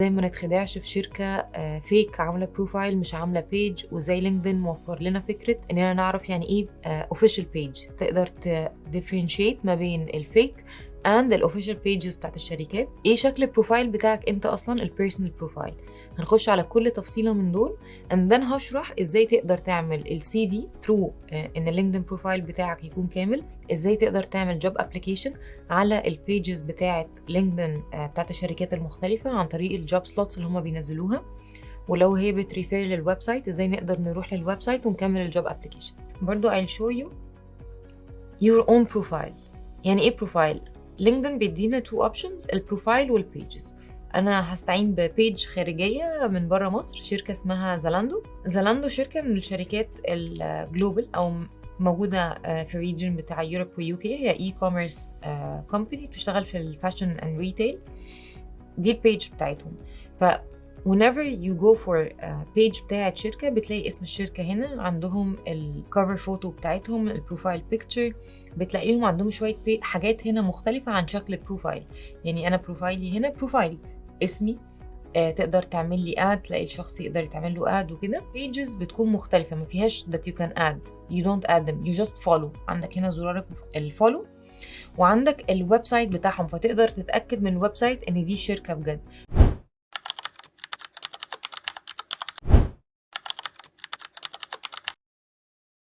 زي ما نتخدعش في شركة فيك عاملة بروفايل مش عاملة بيج، وزي لينكدين موفر لنا فكرة اننا نعرف يعني ايه official page، تقدر تديفرنشيت ما بين الفيك and الاوفيشال بيجز بتاعت الشركات. ايه شكل البروفايل بتاعك انت اصلا، البيرسونال بروفايل. هنخش على كل تفصيلة من دول and then هشرح ازاي تقدر تعمل السي في through ان اللينكدين بروفايل بتاعك يكون كامل، ازاي تقدر تعمل جوب ابليكيشن على البيجز بتاعت لينكدين بتاعت الشركات المختلفة عن طريق الجوب سلوتس اللي هم بينزلوها، ولو هي بتريفير للويب سايت ازاي نقدر نروح للويب سايت ونكمل الجوب ابليكيشن. برضو I'll show you your own profile. يعني ايه بروفايل؟ لينكدين بيدينا two options، البروفايل والبيجز. انا هستعين ببيج خارجيه من بره مصر، شركه اسمها زالاندو. زالاندو شركه من الشركات الجلوبال او موجوده في الريجن بتاع يوروب ويوكي، هي اي كوميرس كومباني بتشتغل في الفاشن اند ريتيل. دي البيج بتاعتهم. ف whenever you go for page بتاعت شركة بتلاقي اسم الشركة هنا، عندهم الكفر فوتو بتاعتهم، البروفايل بيكتشر، بتلاقيهم عندهم شوية حاجات هنا مختلفة عن شكل البروفايل. يعني أنا بروفايلي هنا بروفايل اسمي، تقدر تعمل لي اد، تلاقي الشخص يقدر يتعمل له اد وكده. pages بتكون مختلفة، ما فيهاش that you can add، you don't add them، you just follow. عندك هنا زرار الفولو، وعندك الويب سايت بتاعهم، فتقدر تتأكد من الويب سايت ان دي شركة بجد.